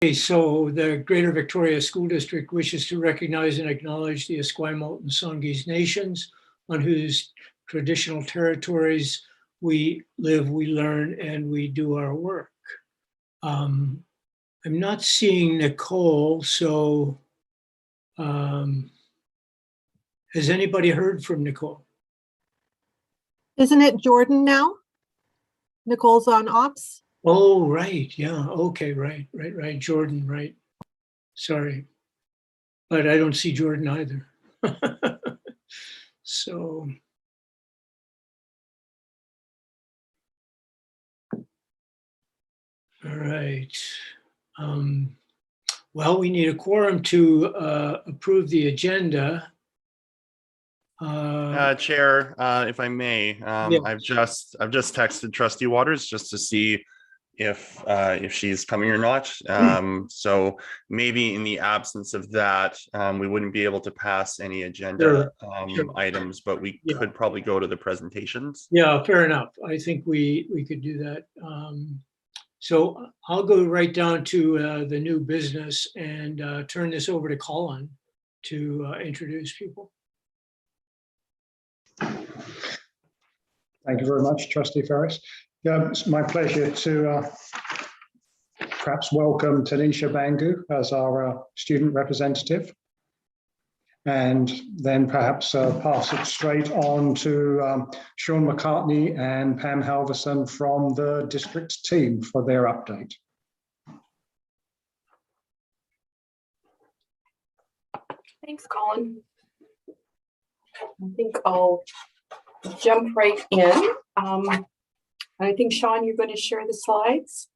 Okay, so the Greater Victoria School District wishes to recognize and acknowledge the Esquimalt and Songhees nations on whose traditional territories we live, we learn, and we do our work. I'm not seeing Nicole, so has anybody heard from Nicole? Isn't it Jordan now? Nicole's on ops. Oh, right. Yeah. Okay. Right. Jordan. Right. Sorry. But I don't see Jordan either. So. All right. Well, we need a quorum to approve the agenda. Chair, if I may, Yeah. I've just texted Trustee Waters just to see if she's coming or not. So maybe in the absence of that, we wouldn't be able to pass any agenda Sure. items, but we Yeah. could probably go to the presentations. Yeah, fair enough. I think we could do that. So I'll go right down to the new business and turn this over to Colin to introduce people. Thank you very much, Trustee Ferris. Yeah, it's my pleasure to perhaps welcome Tanisha Bangu as our student representative, and then perhaps pass it straight on to Sean McCartney and Pam Halverson from the district team for their update. Thanks, Colin. I think I'll jump right in. I think, Sean, you're going to share the slides.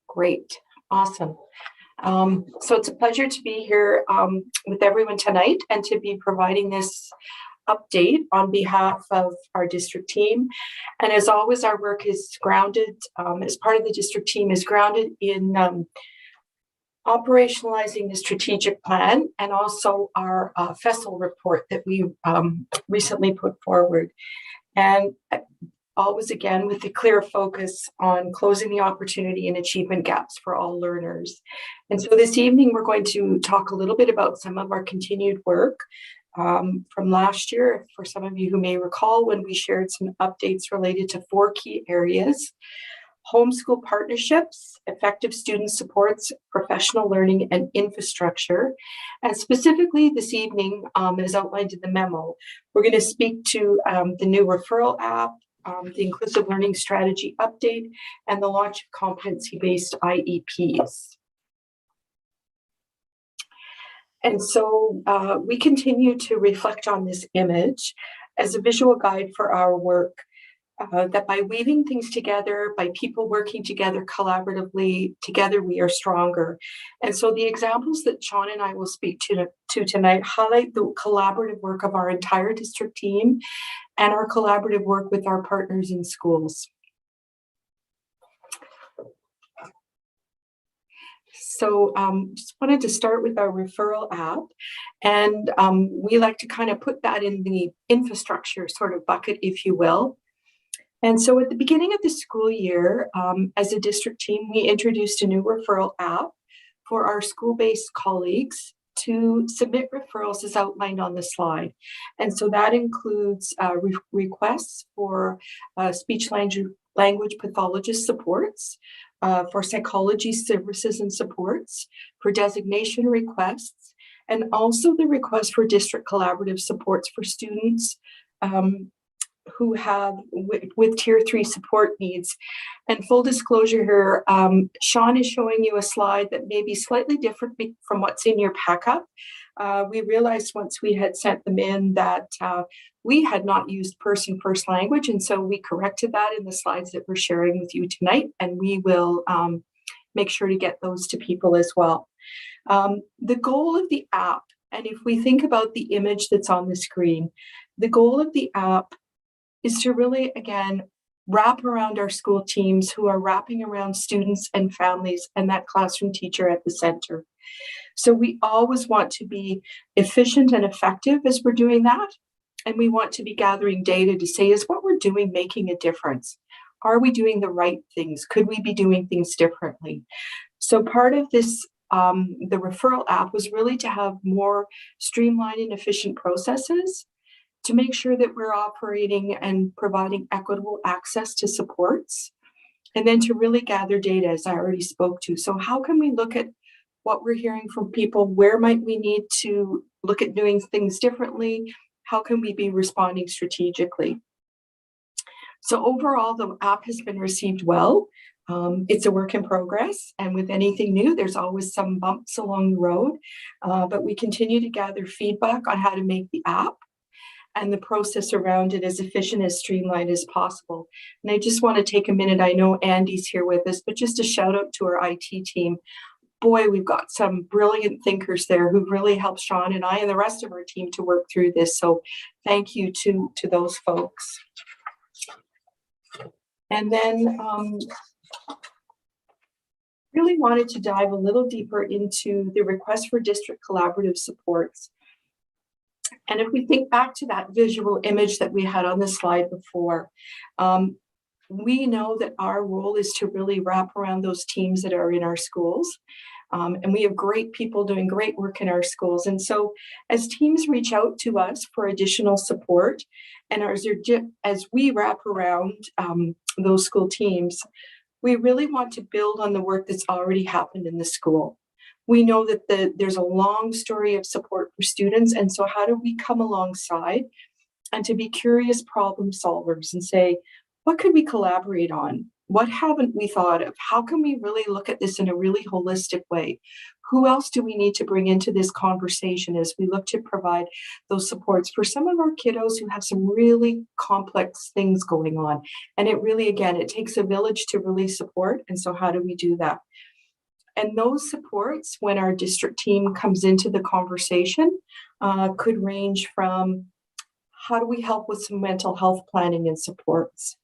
Great. Awesome. So it's a pleasure to be here with everyone tonight and to be providing this update on behalf of our district team. And as always, our work is grounded, as part of the district team, is grounded in operationalizing the strategic plan and also our FESL report that we recently put forward. And always, again, with a clear focus on closing the opportunity and achievement gaps for all learners. And so this evening, we're going to talk a little bit about some of our continued work from last year, for some of you who may recall, when we shared some updates related to 4 key areas: homeschool partnerships, effective student supports, professional learning, and infrastructure. And specifically this evening, as outlined in the memo, we're going to speak to the new referral app, the inclusive learning strategy update, and the launch of competency-based IEPs. And so we continue to reflect on this image as a visual guide for our work, that by weaving things together, by people working together collaboratively, together we are stronger. And so the examples that Sean and I will speak to tonight highlight the collaborative work of our entire district team and our collaborative work with our partners in schools. So just wanted to start with our referral app, and we like to kind of put that in the infrastructure sort of bucket, if you will. And so at the beginning of the school year, as a district team, we introduced a new referral app for our school-based colleagues to submit referrals as outlined on the slide. And so that includes requests for speech language pathologist supports, for psychology services and supports, for designation requests, and also the request for district collaborative supports for students who have with tier 3 support needs. And full disclosure here, Sean is showing you a slide that may be slightly different from what's in your pack-up. We realized once we had sent them in that we had not used person first language, and so we corrected that in the slides that we're sharing with you tonight, and we will make sure to get those to people as well. The goal of the app, and if we think about the image that's on the screen, the goal of the app is to really, again, wrap around our school teams who are wrapping around students and families and that classroom teacher at the center. So we always want to be efficient and effective as we're doing that. And we want to be gathering data to say, is what we're doing making a difference? Are we doing the right things? Could we be doing things differently? So part of this, the referral app was really to have more streamlined and efficient processes to make sure that we're operating and providing equitable access to supports, and then to really gather data, as I already spoke to. So how can we look at what we're hearing from people? Where might we need to look at doing things differently? How can we be responding strategically? So overall, the app has been received well. It's a work in progress, and with anything new, there's always some bumps along the road, but we continue to gather feedback on how to make the app and the process around it as efficient, as streamlined as possible. And I just want to take a minute, I know Andy's here with us, but just a shout out to our IT team. Boy, we've got some brilliant thinkers there who really helped Sean and I and the rest of our team to work through this. So thank you to those folks. And then really wanted to dive a little deeper into the request for district collaborative supports. And if we think back to that visual image that we had on the slide before, we know that our role is to really wrap around those teams that are in our schools. And we have great people doing great work in our schools. And so as teams reach out to us for additional support, and as we wrap around those school teams, we really want to build on the work that's already happened in the school. We know that there's a long story of support for students. And so how do we come alongside and to be curious problem solvers and say, what could we collaborate on? What haven't we thought of? How can we really look at this in a really holistic way? Who else do we need to bring into this conversation as we look to provide those supports for some of our kiddos who have some really complex things going on? And it really, again, it takes a village to really support. And so how do we do that? And those supports, when our district team comes into the conversation, could range from how do we help with some mental health planning and supports?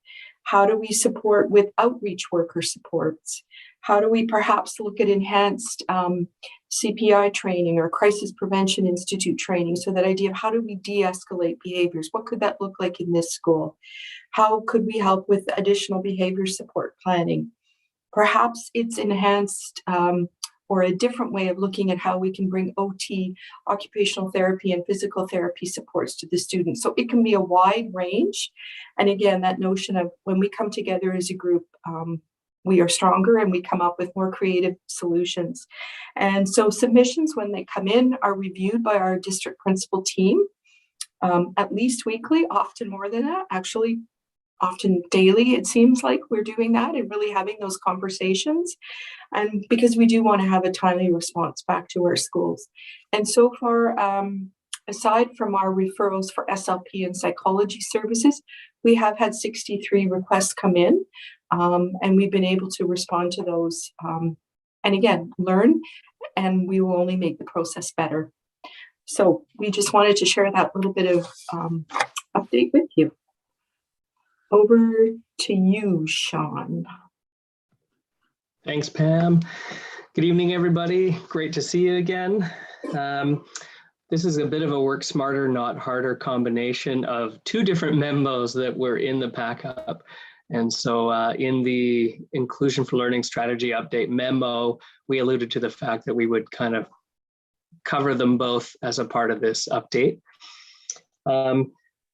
How do we support with outreach worker supports? How do we perhaps look at enhanced CPI training or Crisis Prevention Institute training? So that idea of how do we de-escalate behaviors? What could that look like in this school? How could we help with additional behavior support planning? Perhaps it's enhanced or a different way of looking at how we can bring OT, occupational therapy, and physical therapy supports to the students. So it can be a wide range. And again, that notion of when we come together as a group, we are stronger and we come up with more creative solutions. And so submissions, when they come in, are reviewed by our district principal team, at least weekly, often more than that, actually often daily. It seems like we're doing that and really having those conversations. And because we do want to have a timely response back to our schools. And so far, aside from our referrals for SLP and psychology services, we have had 63 requests come in, and we've been able to respond to those. And again, learn, and we will only make the process better. So we just wanted to share that little bit of update with you. Over to you, Sean. Thanks, Pam. Good evening, everybody. Great to see you again. This is a bit of a work smarter, not harder combination of two different memos that were in the pack up. And so in the Inclusion for Learning Strategy Update memo, we alluded to the fact that we would kind of cover them both as a part of this update.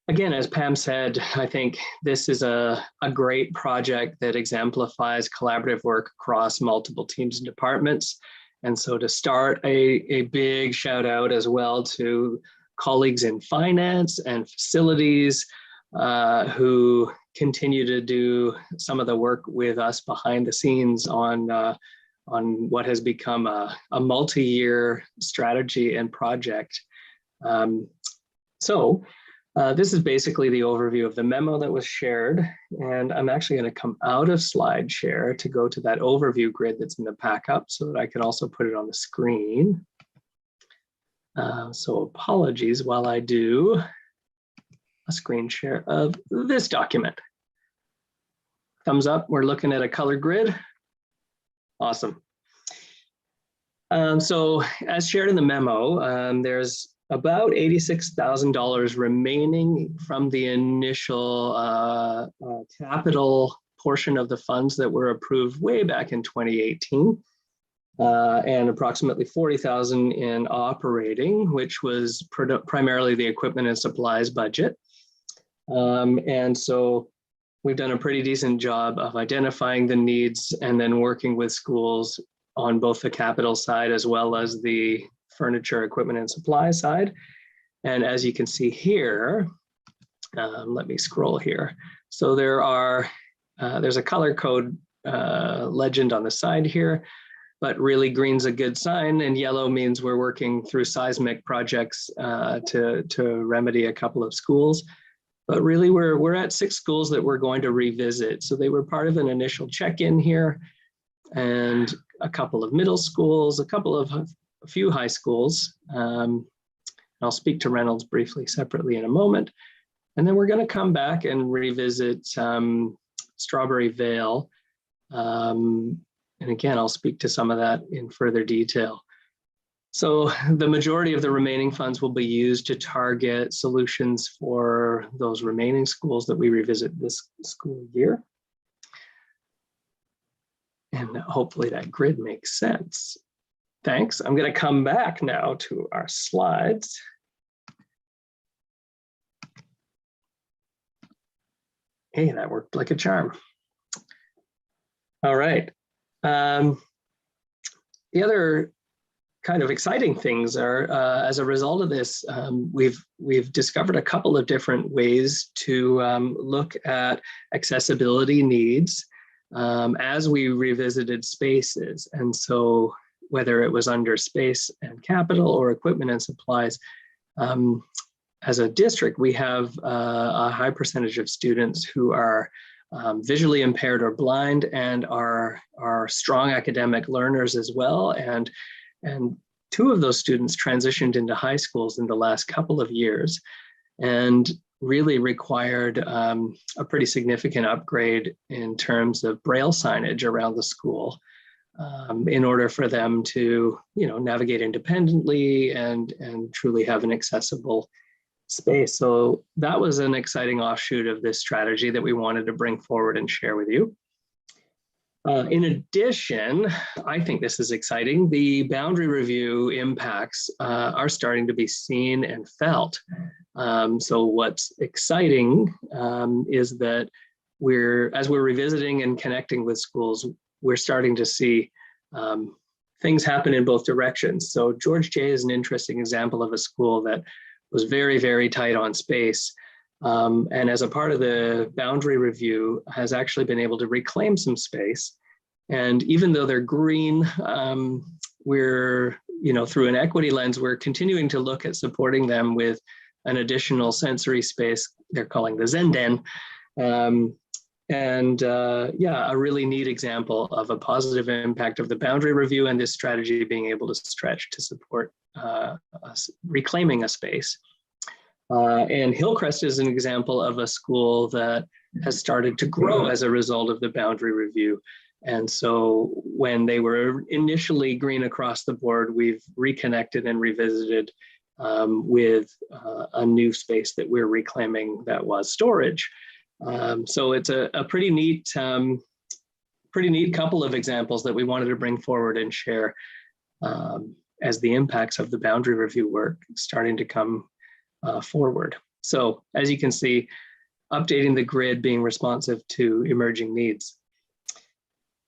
Again, as Pam said, I think this is a great project that exemplifies collaborative work across multiple teams and departments. And so to start, a big shout out as well to colleagues in finance and facilities who continue to do some of the work with us behind the scenes on what has become a multi-year strategy and project. This is basically the overview of the memo that was shared, and I'm actually going to come out of slide share to go to that overview grid that's in the pack up so that I can also put it on the screen. So apologies while I do a screen share of this document. Thumbs up, we're looking at a color grid. Awesome. So as shared in the memo, there's about $86,000 remaining from the initial capital portion of the funds that were approved way back in 2018, and approximately $40,000 in operating, which was primarily the equipment and supplies budget. And so we've done a pretty decent job of identifying the needs and then working with schools on both the capital side as well as the furniture, equipment, and supply side. And as you can see here, let me scroll here. So there's a color code legend on the side here, but really green's a good sign, and yellow means we're working through seismic projects to remedy a couple of schools. But really we're at 6 schools that we're going to revisit. So they were part of an initial check-in here, and a couple of middle schools, a few high schools. I'll speak to Reynolds briefly separately in a moment. And then we're going to come back and revisit Strawberry Vale. And again, I'll speak to some of that in further detail. So the majority of the remaining funds will be used to target solutions for those remaining schools that we revisit this school year. And hopefully that grid makes sense. Thanks. I'm going to come back now to our slides. Hey, that worked like a charm. All right. The other kind of exciting things are, as a result of this, we've discovered a couple of different ways to look at accessibility needs as we revisited spaces. And so whether it was under space and capital or equipment and supplies, as a district, we have a high percentage of students who are visually impaired or blind and are strong academic learners as well. And 2 of those students transitioned into high schools in the last couple of years and really required a pretty significant upgrade in terms of Braille signage around the school in order for them to, navigate independently and truly have an accessible space. So that was an exciting offshoot of this strategy that we wanted to bring forward and share with you. In addition, I think this is exciting. The boundary review impacts are starting to be seen and felt. So what's exciting is that as we're revisiting and connecting with schools, we're starting to see things happen in both directions. So George J is an interesting example of a school that was very, very tight on space. And as a part of the boundary review, has actually been able to reclaim some space. And even though they're green, we're, through an equity lens, we're continuing to look at supporting them with an additional sensory space they're calling the Zen Den. A really neat example of a positive impact of the boundary review and this strategy being able to stretch to support reclaiming a space. And Hillcrest is an example of a school that has started to grow as a result of the boundary review. And so when they were initially green across the board, we've reconnected and revisited with a new space that we're reclaiming that was storage. So it's a pretty neat couple of examples that we wanted to bring forward and share as the impacts of the boundary review work starting to come forward. So as you can see, updating the grid, being responsive to emerging needs.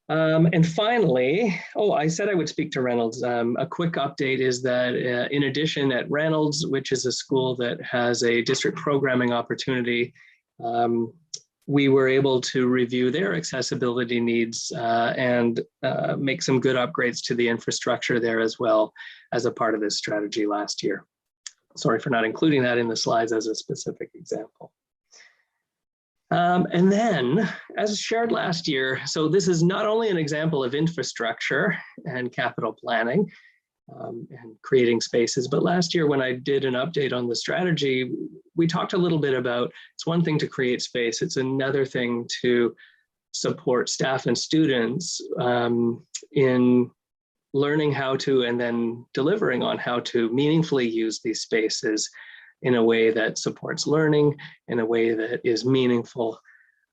And finally, I said I would speak to Reynolds. A quick update is that in addition at Reynolds, which is a school that has a district programming opportunity, we were able to review their accessibility needs and make some good upgrades to the infrastructure there as well as a part of this strategy last year. Sorry for not including that in the slides as a specific example. And then, as shared last year, so this is not only an example of infrastructure and capital planning and creating spaces, but last year when I did an update on the strategy, we talked a little bit about, it's one thing to create space, it's another thing to support staff and students in learning how to and then delivering on how to meaningfully use these spaces in a way that supports learning, in a way that is meaningful.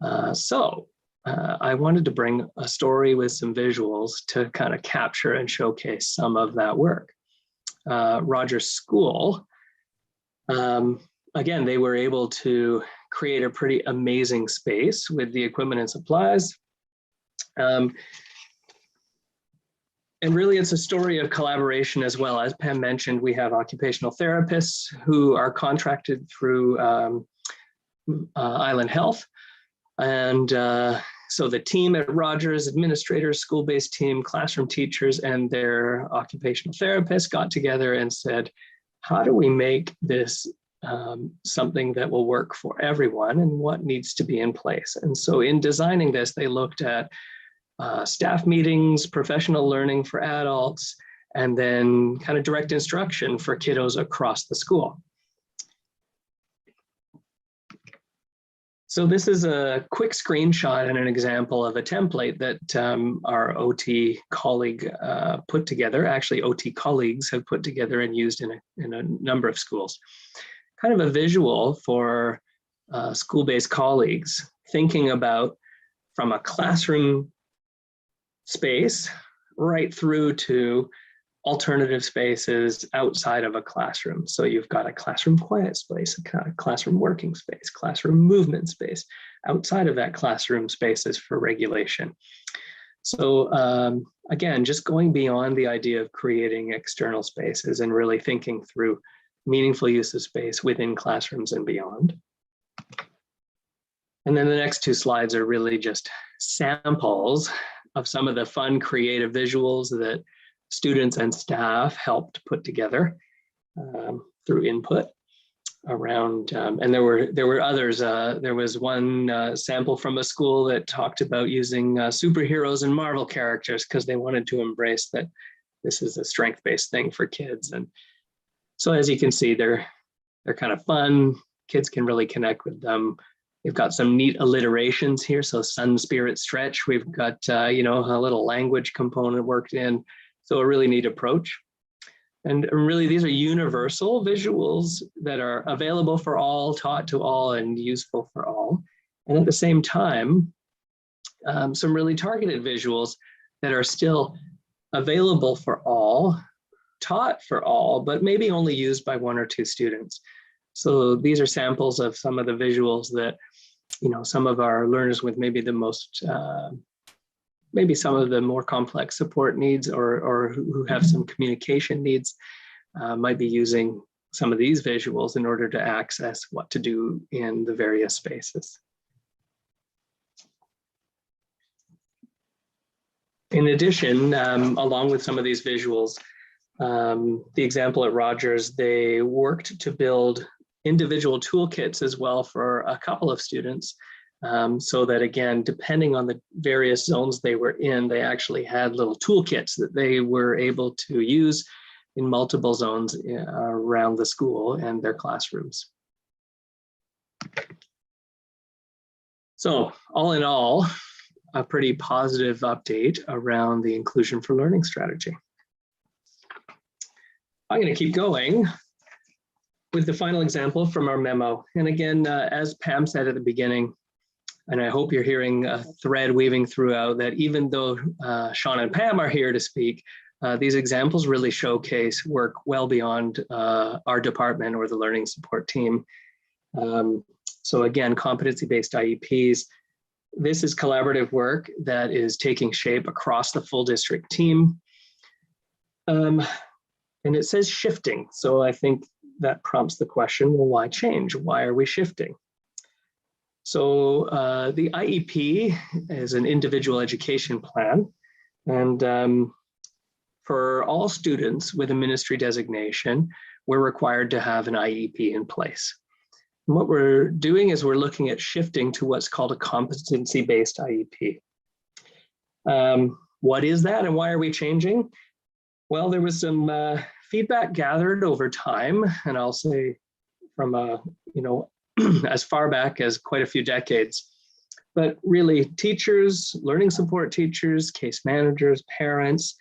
I wanted to bring a story with some visuals to kind of capture and showcase some of that work. Rogers School, again, they were able to create a pretty amazing space with the equipment and supplies. And really, it's a story of collaboration as well. As Pam mentioned, we have occupational therapists who are contracted through Island Health. And so the team at Rogers, administrators, school-based team, classroom teachers, and their occupational therapists got together and said, how do we make this something that will work for everyone, and what needs to be in place? And so in designing this, they looked at staff meetings, professional learning for adults, and then kind of direct instruction for kiddos across the school. So this is a quick screenshot and an example of a template that our OT colleague put together. Actually, OT colleagues have put together and used in a number of schools. Kind of a visual for school-based colleagues thinking about from a classroom space right through to alternative spaces outside of a classroom. So you've got a classroom quiet space, a classroom working space, classroom movement space. Outside of that classroom spaces for regulation. So again, just going beyond the idea of creating external spaces and really thinking through meaningful use of space within classrooms and beyond. And then the next two slides are really just samples of some of the fun, creative visuals that students and staff helped put together through input around, and there were others. There was one sample from a school that talked about using superheroes and Marvel characters because they wanted to embrace that this is a strength-based thing for kids. And so as you can see, they're kind of fun. Kids can really connect with them. We've got some neat alliterations here. So sun, spirit, stretch. We've got, you know, a little language component worked in. So a really neat approach. And really, these are universal visuals that are available for all, taught to all, and useful for all. And at the same time, some really targeted visuals that are still available for all, taught for all, but maybe only used by one or two students. So these are samples of some of the visuals that, you know, some of our learners with maybe the most, maybe some of the more complex support needs or who have some communication needs might be using some of these visuals in order to access what to do in the various spaces. In addition, along with some of these visuals, the example at Rogers, they worked to build individual toolkits as well for a couple of students. So that again, depending on the various zones they were in, they actually had little toolkits that they were able to use in multiple zones around the school and their classrooms. So all in all, a pretty positive update around the Inclusion for Learning strategy. I'm going to keep going with the final example from our memo. And again, as Pam said at the beginning, and I hope you're hearing a thread weaving throughout that even though Sean and Pam are here to speak, these examples really showcase work well beyond our department or the learning support team. So again, competency-based IEPs. This is collaborative work that is taking shape across the full district team. And it says shifting. So I think that prompts the question, well, why change? Why are we shifting? So the IEP is an individual education plan. And for all students with a ministry designation, we're required to have an IEP in place. And what we're doing is we're looking at shifting to what's called a competency-based IEP. What is that and why are we changing? Well, there was some feedback gathered over time, and I'll say from you know, as far back as quite a few decades, but really teachers, learning support teachers, case managers, parents,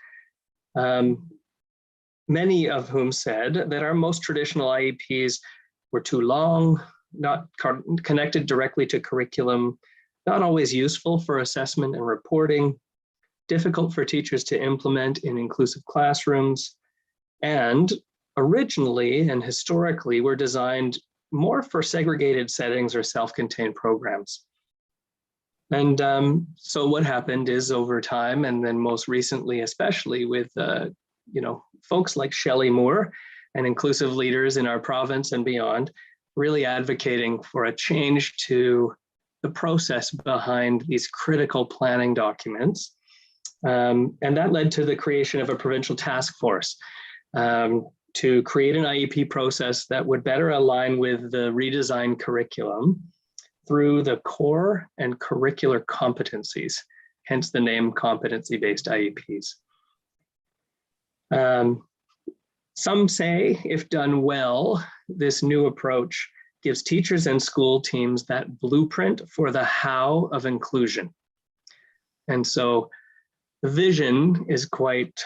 Many of whom said that our most traditional IEPs were too long, not connected directly to curriculum, not always useful for assessment and reporting, difficult for teachers to implement in inclusive classrooms, and originally and historically were designed more for segregated settings or self-contained programs. And so what happened is over time, and then most recently, especially with folks like Shelley Moore and inclusive leaders in our province and beyond, really advocating for a change to the process behind these critical planning documents. And that led to the creation of a provincial task force to create an IEP process that would better align with the redesigned curriculum through the core and curricular competencies, hence the name competency-based IEPs. Some say, if done well, this new approach gives teachers and school teams that blueprint for the how of inclusion. And so the vision is quite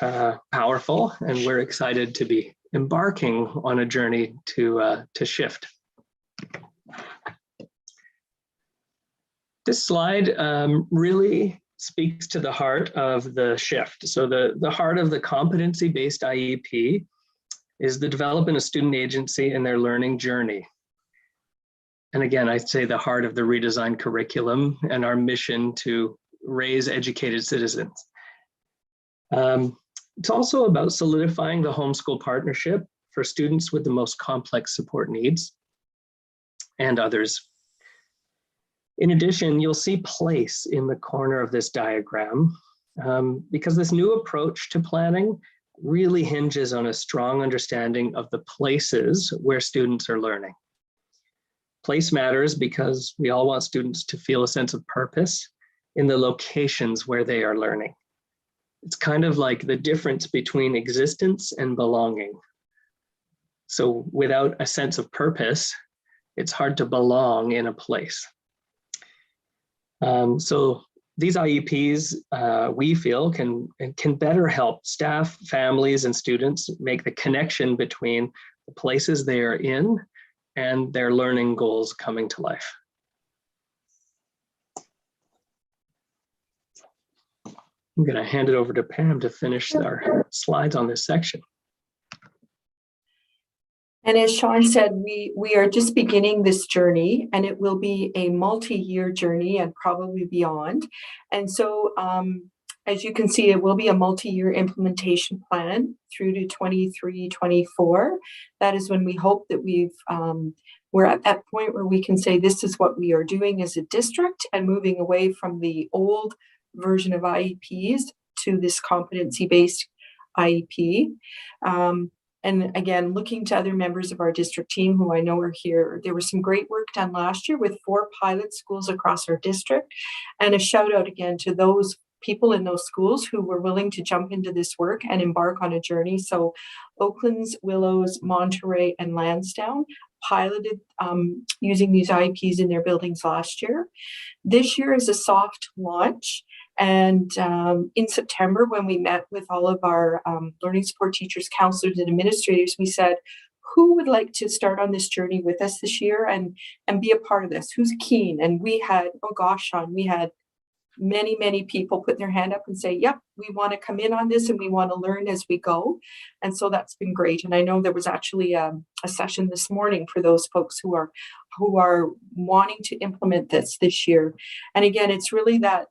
powerful, and we're excited to be embarking on a journey to shift. This slide really speaks to the heart of the shift. So the heart of the competency-based IEP is the development of student agency in their learning journey. And again, I'd say the heart of the redesigned curriculum and our mission to raise educated citizens. It's also about solidifying the homeschool partnership for students with the most complex support needs and others. In addition, you'll see place in the corner of this diagram because this new approach to planning really hinges on a strong understanding of the places where students are learning. Place matters because we all want students to feel a sense of purpose in the locations where they are learning. It's kind of like the difference between existence and belonging. So without a sense of purpose, it's hard to belong in a place. So these IEPs, we feel, can better help staff, families, and students make the connection between the places they are in and their learning goals coming to life. I'm going to hand it over to Pam to finish our slides on this section. And as Sean said, we are just beginning this journey, and it will be a multi-year journey and probably beyond. And so, as you can see, it will be a multi-year implementation plan through to 23-24. That is when we hope that we're at that point where we can say this is what we are doing as a district and moving away from the old version of IEPs to this competency-based IEP. And again, looking to other members of our district team who I know are here, there was some great work done last year with 4 pilot schools across our district. And a shout out again to those people in those schools who were willing to jump into this work and embark on a journey. So Oaklands, Willows, Monterey, and Lansdowne piloted using these IEPs in their buildings last year. This year is a soft launch. And in September, when we met with all of our learning support teachers, counselors, and administrators, we said, who would like to start on this journey with us this year and be a part of this? Who's keen? And we had, oh gosh, Sean, we had many people put their hand up and say, yep, we want to come in on this and we want to learn as we go. And so that's been great. And I know there was actually a session this morning for those folks who are wanting to implement this year. And again, it's really that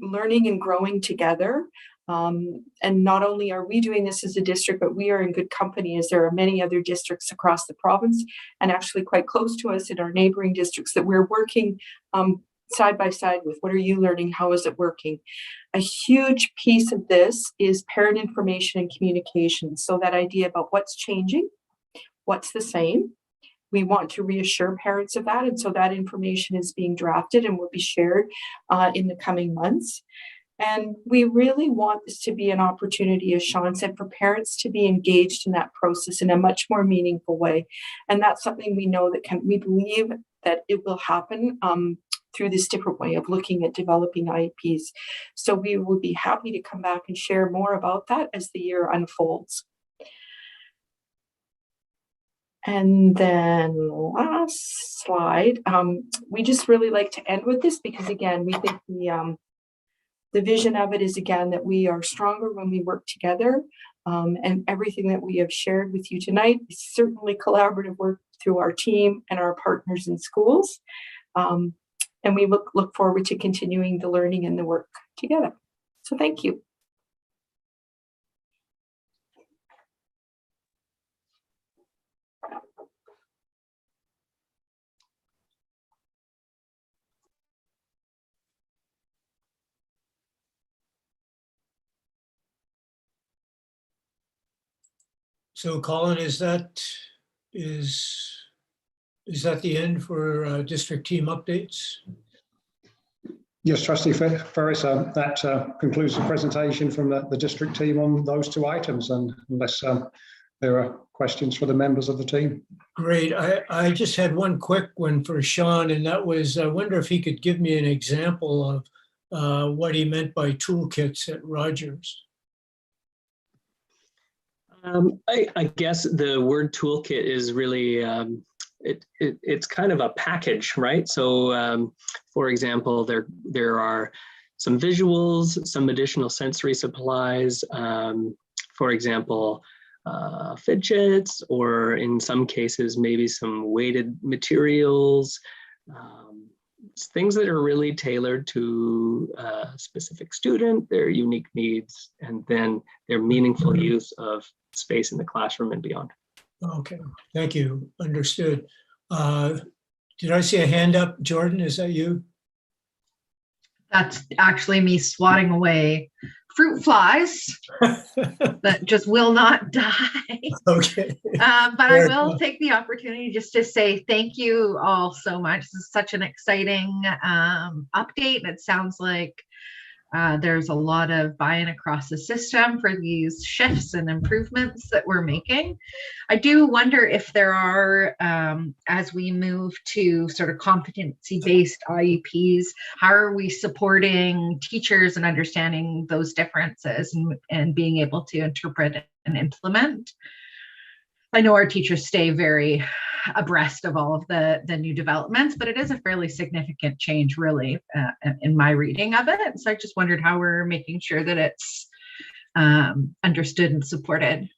learning and growing together. And not only are we doing this as a district, but we are in good company as there are many other districts across the province and actually quite close to us in our neighboring districts that we're working side by side with. What are you learning? How is it working? A huge piece of this is parent information and communication. So that idea about what's changing, what's the same. We want to reassure parents of that. And so that information is being drafted and will be shared in the coming months. And we really want this to be an opportunity, as Sean said, for parents to be engaged in that process in a much more meaningful way. And that's something we know that we believe that it will happen through this different way of looking at developing IEPs. So we will be happy to come back and share more about that as the year unfolds. And then last slide, we just really like to end with this because, again, we think the vision of it is, again, that we are stronger when we work together. And everything that we have shared with you tonight is certainly collaborative work through our team and our partners in schools. And we look forward to continuing the learning and the work together. So thank you. So Colin, is that the end for district team updates? Yes, Trustee Ferris, that concludes the presentation from the district team on those two items, and unless there are questions for the members of the team. Great. I just had one quick one for Sean, and that was, I wonder if he could give me an example of what he meant by toolkits at Rogers. I guess the word toolkit is really, it's kind of a package, right? So for example, there are some visuals, some additional sensory supplies, for example, fidgets, or in some cases, maybe some weighted materials, things that are really tailored to a specific student, their unique needs, and then their meaningful use of space in the classroom and beyond. Okay, thank you. Understood. Did I see a hand up? Jordan, is that you? That's actually me swatting away fruit flies that just will not die. Okay. But I will take the opportunity just to say thank you all so much. This is such an exciting update. It sounds like there's a lot of buy-in across the system for these shifts and improvements that we're making. I do wonder if there are, as we move to sort of competency-based IEPs, how are we supporting teachers and understanding those differences and being able to interpret and implement? I know our teachers stay very abreast of all of the new developments, but it is a fairly significant change, really, in my reading of it. So I just wondered how we're making sure that it's understood and supported.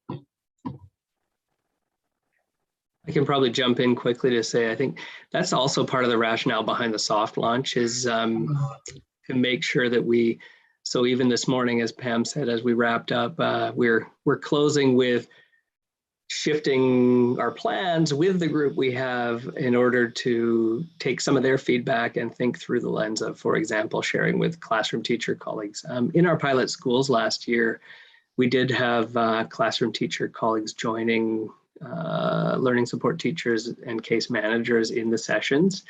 I can probably jump in quickly to say, I think that's also part of the rationale behind the soft launch is to make sure that so even this morning, as Pam said, as we wrapped up, we're closing with shifting our plans with the group we have in order to take some of their feedback and think through the lens of, for example, sharing with classroom teacher colleagues. In our pilot schools last year, we did have classroom teacher colleagues joining learning support teachers and case managers in the sessions.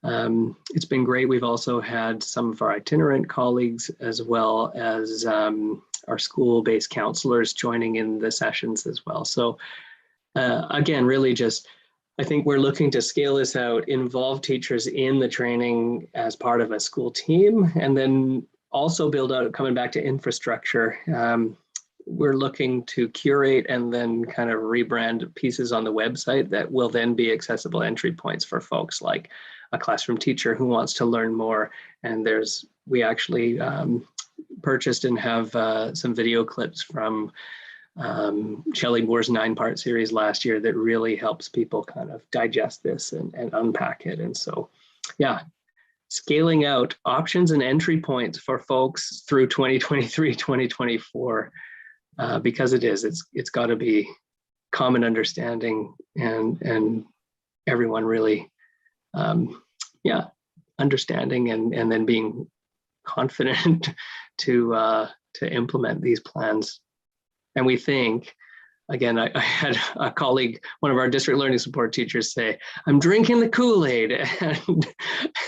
It's been great. We've also had some of our itinerant colleagues as well as our school-based counselors joining in the sessions as well. So again, really just, I think we're looking to scale this out, involve teachers in the training as part of a school team, and then also build out, coming back to infrastructure, we're looking to curate and then kind of rebrand pieces on the website that will then be accessible entry points for folks like a classroom teacher who wants to learn more. And we actually purchased and have some video clips from Shelley Moore's 9-part series last year that really helps people kind of digest this and unpack it. And so, yeah, scaling out options and entry points for folks through 2023, 2024, because it's got to be common understanding and everyone really, understanding and then being confident to implement these plans. And we think, again, I had a colleague, one of our district learning support teachers say, I'm drinking the Kool-Aid.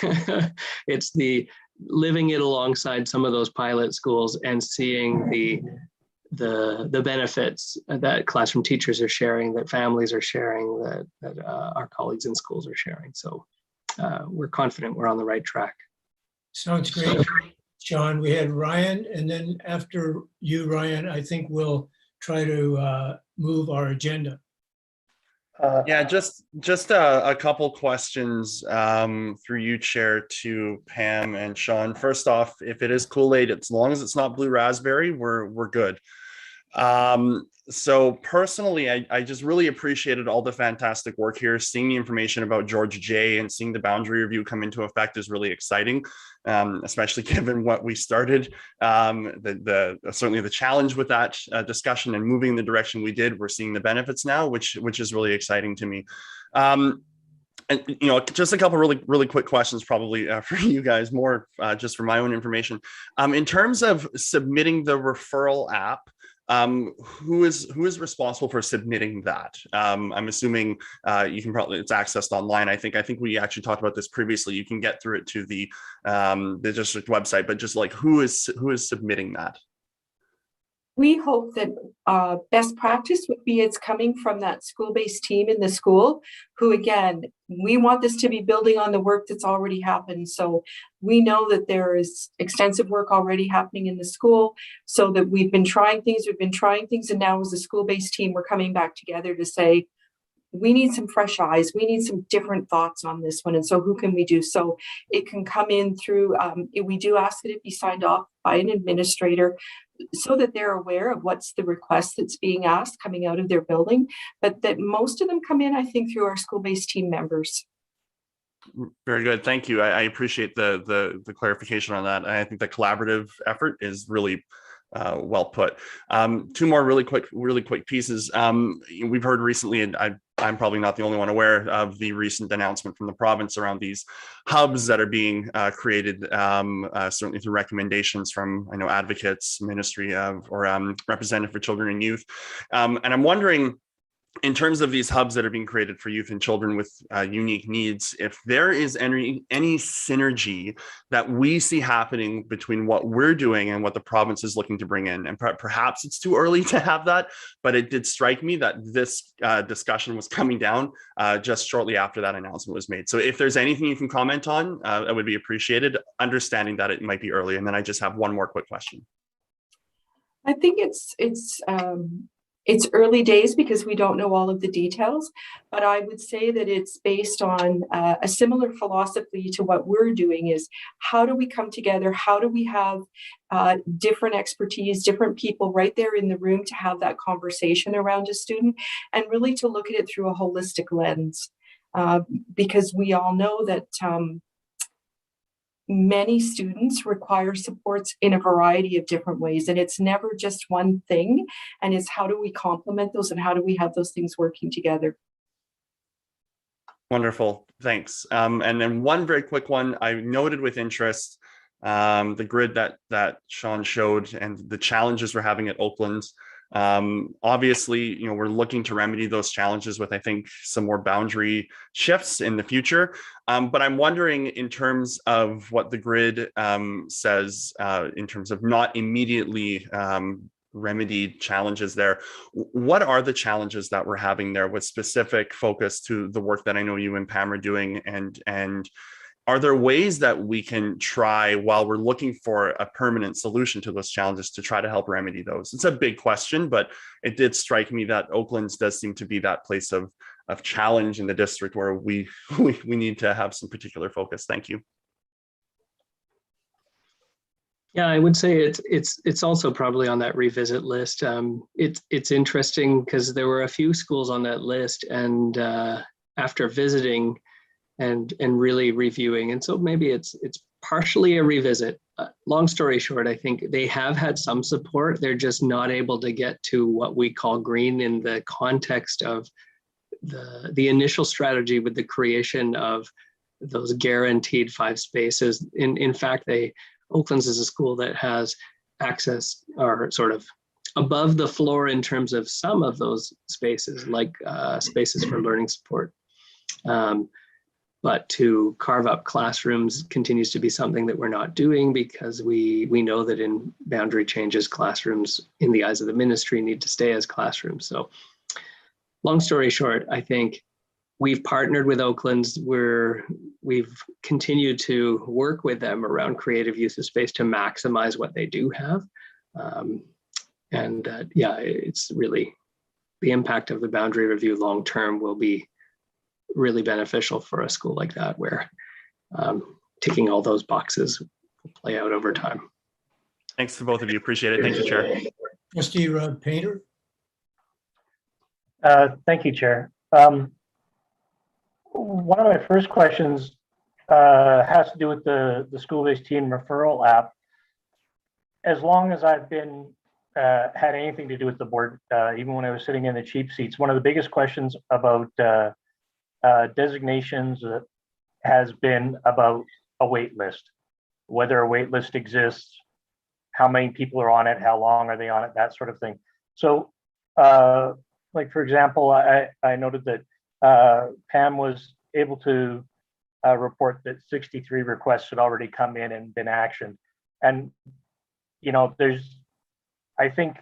And it's the living it alongside some of those pilot schools and seeing the benefits that classroom teachers are sharing, that families are sharing, that our colleagues in schools are sharing. So we're confident we're on the right track. Sounds great, Sean. We had Ryan, and then after you, Ryan, I think we'll try to move our agenda. Yeah, just a couple questions through you, Chair, to Pam and Sean. First off, if it is Kool-Aid, as long as it's not blue raspberry, we're good. So personally, I just really appreciated all the fantastic work here. Seeing the information about George J and seeing the boundary review come into effect is really exciting, especially given what we started. Certainly the challenge with that discussion and moving in the direction we did, we're seeing the benefits now, which is really exciting to me. And just a couple really quick questions, probably for you guys, more just for my own information. In terms of submitting the referral app, who is responsible for submitting that? I'm assuming you can it's accessed online. I think we actually talked about this previously. You can get through it to the district website, but just like who is submitting that? We hope that best practice would be it's coming from that school-based team in the school, who, again, we want this to be building on the work that's already happened. So we know that there is extensive work already happening in the school, so that we've been trying things, and now as a school-based team, we're coming back together to say, we need some fresh eyes. We need some different thoughts on this one. And so who can we do? So it can come in through, we do ask that it be signed off by an administrator so that they're aware of what's the request that's being asked coming out of their building. But that most of them come in, I think, through our school-based team members. Very good. Thank you. I appreciate the clarification on that. And I think the collaborative effort is really well put. Two more really quick pieces. We've heard recently, and I'm probably not the only one aware of the recent announcement from the province around these hubs that are being created, certainly through recommendations from, I know, advocates, Ministry of, or Representative for Children and Youth. And I'm wondering, in terms of these hubs that are being created for youth and children with unique needs, if there is any synergy that we see happening between what we're doing and what the province is looking to bring in. And perhaps it's too early to have that, but it did strike me that this discussion was coming down just shortly after that announcement was made. So if there's anything you can comment on, it would be appreciated, understanding that it might be early. And then I just have one more quick question. I think it's early days because we don't know all of the details, but I would say that it's based on a similar philosophy to what we're doing. Is how do we come together? How do we have different expertise, different people right there in the room to have that conversation around a student, and really to look at it through a holistic lens? Because we all know that many students require supports in a variety of different ways, and it's never just one thing, and it's how do we complement those and how do we have those things working together. Wonderful, thanks. And then one very quick one, I noted with interest the grid that Sean showed and the challenges we're having at Oakland. Obviously, we're looking to remedy those challenges with, I think, some more boundary shifts in the future. But I'm wondering, in terms of what the grid says, in terms of not immediately remedied challenges there, what are the challenges that we're having there with specific focus to the work that I know you and Pam are doing? And are there ways that we can try, while we're looking for a permanent solution to those challenges, to try to help remedy those? It's a big question, but it did strike me that Oakland does seem to be that place of challenge in the district where we need to have some particular focus. Thank you. Yeah, I would say it's also probably on that revisit list. It's interesting because there were a few schools on that list, and after visiting and really reviewing, and so maybe it's partially a revisit. Long story short, I think they have had some support. They're just not able to get to what we call green in the context of the initial strategy with the creation of those guaranteed 5 spaces. In fact, Oakland's is a school that has access, or sort of above the floor in terms of some of those spaces, like spaces for learning support. But to carve up classrooms continues to be something that we're not doing, because we know that in boundary changes, classrooms in the eyes of the ministry need to stay as classrooms. So long story short, I think we've partnered with Oakland's. We're we've continued to work with them around creative use of space to maximize what they do have. Yeah, it's really, the impact of the boundary review long-term will be really beneficial for a school like that, where ticking all those boxes will play out over time. Thanks to both of you. Appreciate it. Thank you, Chair. Trustee Rod Painter. Thank you, Chair. One of my first questions has to do with the school-based team referral app. As long as I've been had anything to do with the board, even when I was sitting in the cheap seats, one of the biggest questions about designations has been about a wait list, whether a wait list exists, how many people are on it, how long are they on it, that sort of thing. So, like for example, I noted that Pam was able to report that 63 requests had already come in and been actioned. And, you know, I think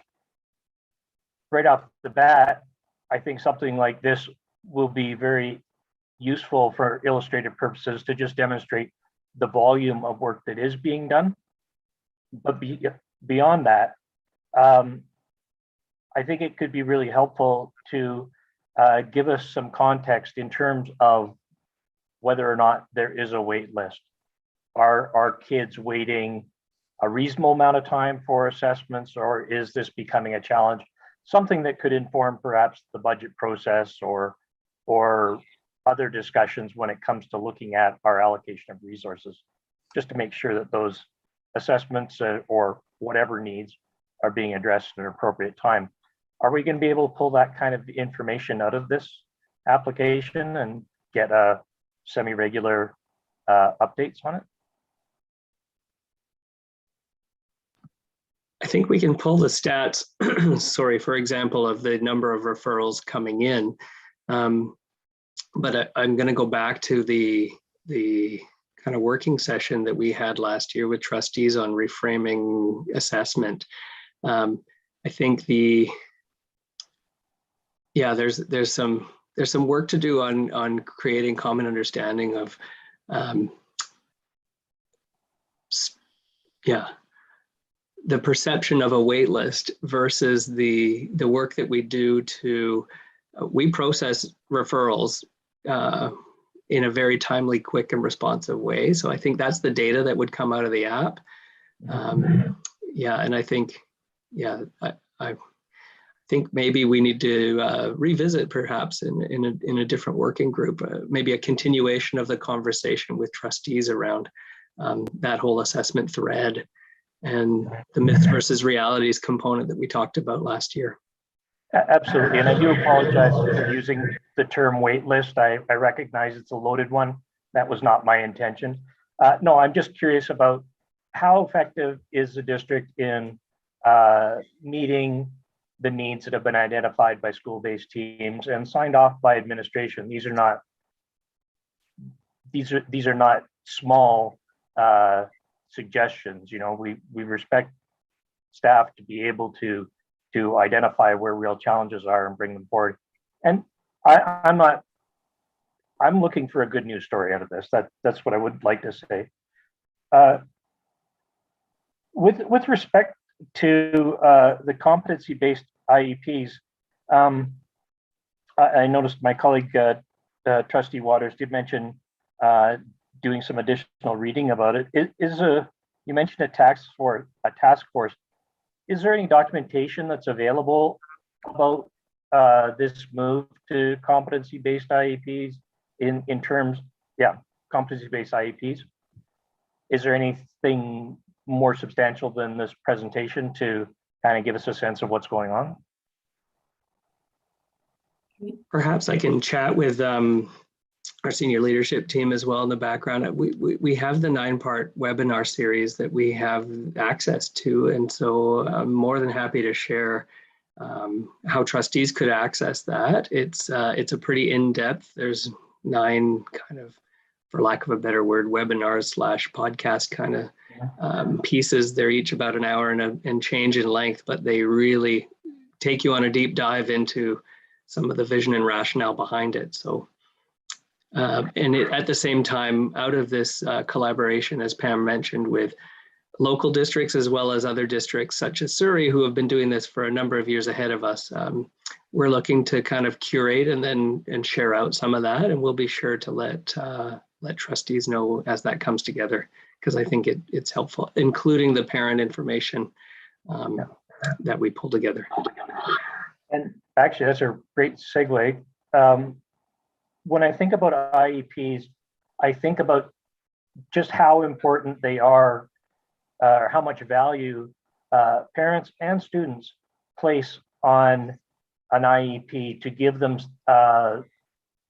right off the bat, I think something like this will be very useful for illustrative purposes to just demonstrate the volume of work that is being done. But beyond that, I think it could be really helpful to give us some context in terms of whether or not there is a wait list. Are kids waiting a reasonable amount of time for assessments, or is this becoming a challenge? Something that could inform perhaps the budget process or other discussions when it comes to looking at our allocation of resources, just to make sure that those assessments or whatever needs are being addressed at an appropriate time. Are we going to be able to pull that kind of information out of this application and get a semi-regular updates on it? I think we can pull the stats, sorry, for example, of the number of referrals coming in. But I'm going to go back to the kind of working session that we had last year with trustees on reframing assessment. I think there's some work to do on creating common understanding of the perception of a wait list versus the work that we do to we process referrals in a very timely, quick, and responsive way. So I think that's the data that would come out of the app. And I think, I think maybe we need to revisit perhaps in a different working group, maybe a continuation of the conversation with trustees around that whole assessment thread and the myths versus realities component that we talked about last year. Absolutely, and I do apologize for using the term wait list. I recognize it's a loaded one. That was not my intention. No, I'm just curious about how effective is the district in meeting the needs that have been identified by school-based teams and signed off by administration. These are not small suggestions. You know, we respect staff to be able to identify where real challenges are and bring them forward. And I'm looking for a good news story out of this. That's what I would like to say. With respect to the competency-based IEPs, I noticed my colleague Trustee Waters did mention doing some additional reading about it. You mentioned a task force. Is there any documentation that's available about this move to competency-based IEPs in terms, competency-based IEPs? Is there anything more substantial than this presentation to kind of give us a sense of what's going on? Perhaps I can chat with our senior leadership team as well in the background. We have the 9-part webinar series that we have access to, and so I'm more than happy to share how trustees could access that. It's a pretty in-depth. There's 9 kind of, for lack of a better word, webinars / podcast kind of pieces. They're each about an hour and change in length, but they really take you on a deep dive into some of the vision and rationale behind it. So At the same time, out of this collaboration, as Pam mentioned, with local districts as well as other districts such as Surrey, who have been doing this for a number of years ahead of us, we're looking to kind of curate and share out some of that, and we'll be sure to let trustees know as that comes together, because I think it's helpful, including the parent information that we pull together. And actually, that's a great segue. When I think about IEPs, I think about just how important they are, or how much value parents and students place on an IEP to give them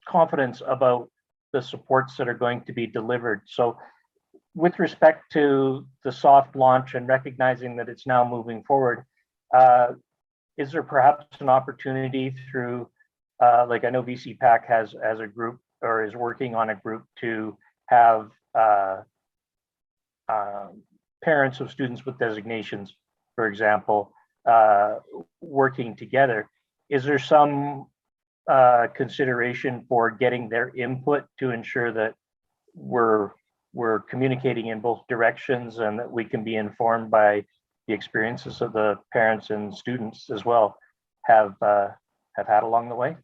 confidence about the supports that are going to be delivered. So with respect to the soft launch and recognizing that it's now moving forward, is there perhaps an opportunity through, like I know VCPAC has a group, or is working on a group to have parents of students with designations, for example, working together? Is there some consideration for getting their input to ensure that we're communicating in both directions and that we can be informed by the experiences of the parents and students as well have had along the way?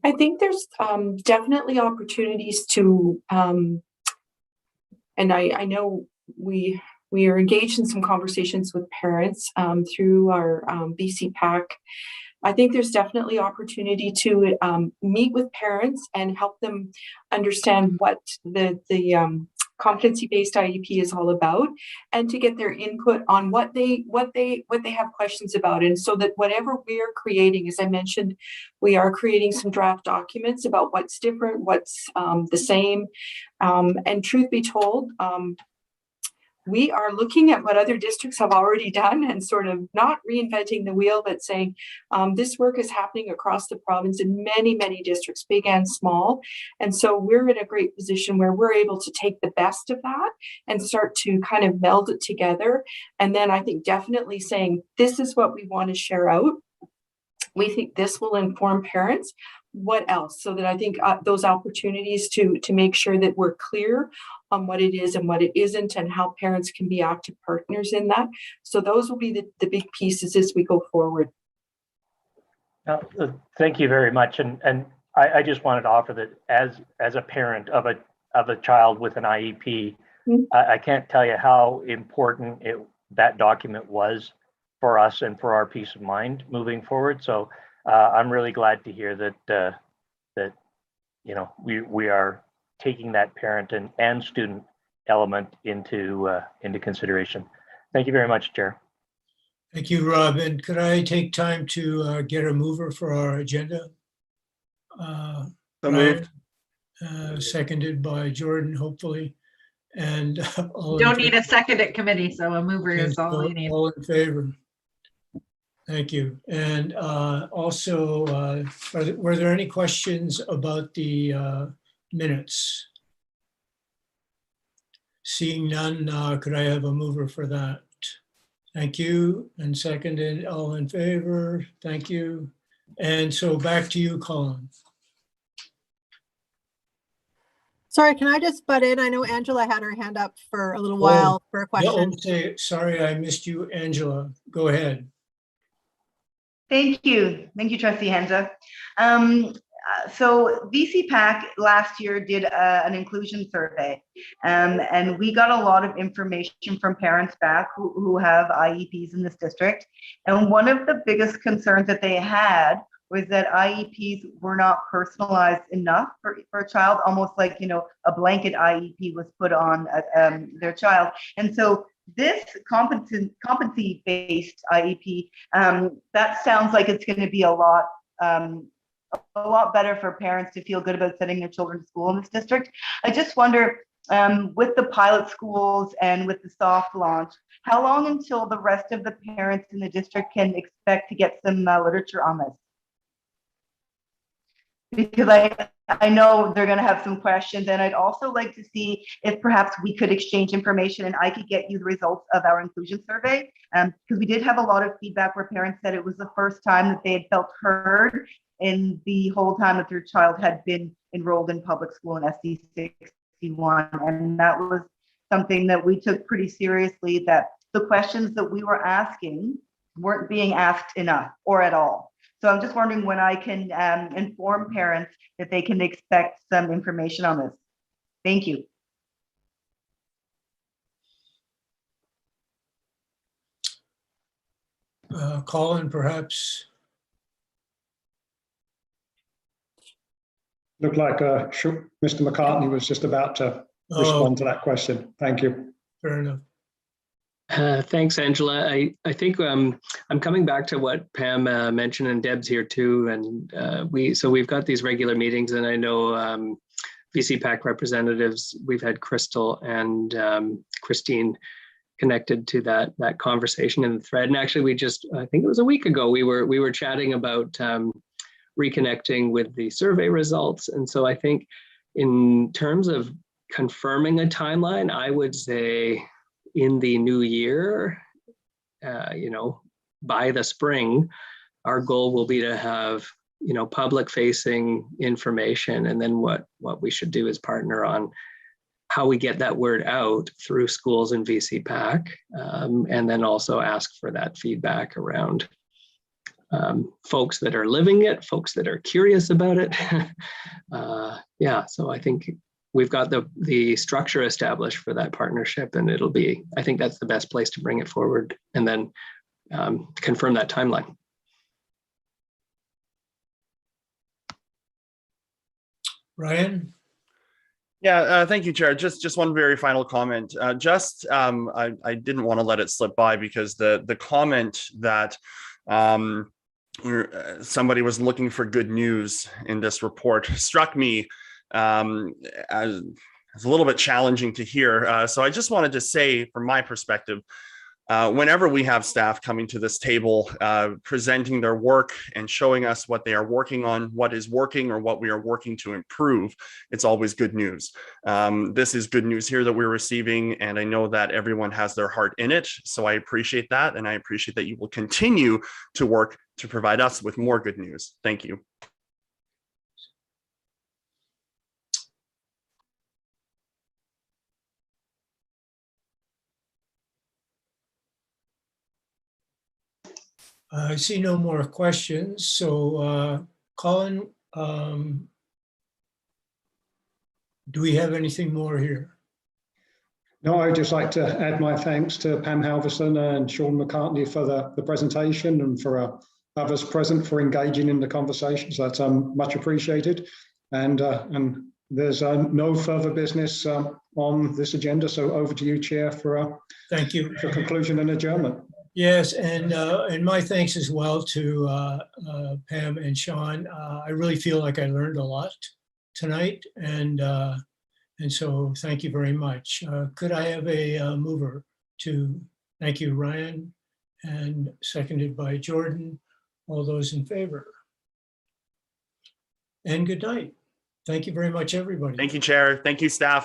I think there's definitely opportunities to, and I know we are engaged in some conversations with parents through our BCPAC. I think there's definitely opportunity to meet with parents and help them understand what the competency-based IEP is all about, and to get their input on what they have questions about. And so that whatever we are creating, as I mentioned, we are creating some draft documents about what's different, what's the same. And truth be told, we are looking at what other districts have already done and sort of not reinventing the wheel, but saying this work is happening across the province in many, many districts, big and small. And so we're in a great position where we're able to take the best of that and start to kind of meld it together. And then I think definitely saying, this is what we want to share out. We think this will inform parents. What else? So that I think those opportunities to make sure that we're clear on what it is and what it isn't, and how parents can be active partners in that. So those will be the big pieces as we go forward. Thank you very much. And I just wanted to offer that as a parent of a child with an IEP, I can't tell you how important that document was for us and for our peace of mind moving forward. So I'm really glad to hear that we are taking that parent and student element into consideration. Thank you very much, Chair. Thank you, Rob. And could I take time to get a mover for our agenda? So moved. Seconded by Jordan, hopefully. And You don't need a second at committee, so a mover is all you need. All in favor? Thank you. And also, were there any questions about the minutes? Seeing none, could I have a mover for that? Thank you. And seconded, all in favor? Thank you. And so back to you, Colin. Sorry, can I just butt in? I know Angela had her hand up for a little while for a question. Sorry, I missed you, Angela. Go ahead. Thank you, Trustee Henza. So VCPAC last year did an inclusion survey, and we got a lot of information from parents back who have IEPs in this district. And one of the biggest concerns that they had was that IEPs were not personalized enough for a child, almost like, a blanket IEP was put on their child. And so this competency-based IEP, that sounds like it's going to be a lot better for parents to feel good about sending their children to school in this district. I just wonder, with the pilot schools and with the soft launch, how long until the rest of the parents in the district can expect to get some literature on this? because I know they're going to have some questions, and I'd also like to see if perhaps we could exchange information and I could get you the results of our inclusion survey, because we did have a lot of feedback where parents said it was the first time that they had felt heard in the whole time that their child had been enrolled in public school in SD61, and that was something that we took pretty seriously, that the questions that we were asking weren't being asked enough or at all. So I'm just wondering when I can inform parents that they can expect some information on this. Thank you. Colin, perhaps. Looked like Mr. McCartney was just about to respond to that question. Thank you. Fair enough. Thanks, Angela. I think I'm coming back to what Pam mentioned, and Deb's here too. And we've got these regular meetings, and I know VCPAC representatives. We've had Crystal and Christine connected to that conversation in the thread. And actually, I think it was a week ago, we were chatting about reconnecting with the survey results. And so I think in terms of confirming a timeline, I would say in the new year, by the spring, our goal will be to have, public facing information. And then what we should do is partner on how we get that word out through schools and VCPAC, and then also ask for that feedback around folks that are living it, folks that are curious about it. So I think we've got the structure established for that partnership, and I think that's the best place to bring it forward, and then confirm that timeline. Ryan? Yeah, thank you, Chair. Just one very final comment. I didn't want to let it slip by, because the comment that somebody was looking for good news in this report struck me as a little bit challenging to hear. So I just wanted to say, from my perspective, whenever we have staff coming to this table, presenting their work and showing us what they are working on, what is working, or what we are working to improve, it's always good news. This is good news here that we're receiving, and I know that everyone has their heart in it. So I appreciate that, and I appreciate that you will continue to work to provide us with more good news. Thank you. I see no more questions. So, Colin, do we have anything more here? No, I'd just like to add my thanks to Pam Halverson and Sean McCartney for the presentation, and for others present for engaging in the conversation. So that's much appreciated. And there's no further business on this agenda. So over to you, Chair, for Thank you. for conclusion and adjournment. Yes, and my thanks as well to Pam and Sean. I really feel like I learned a lot tonight, and so thank you very much. Could I have a mover to thank you, Ryan, and seconded by Jordan? All those in favor? And good night. Thank you very much, everybody. Thank you, Chair. Thank you, staff.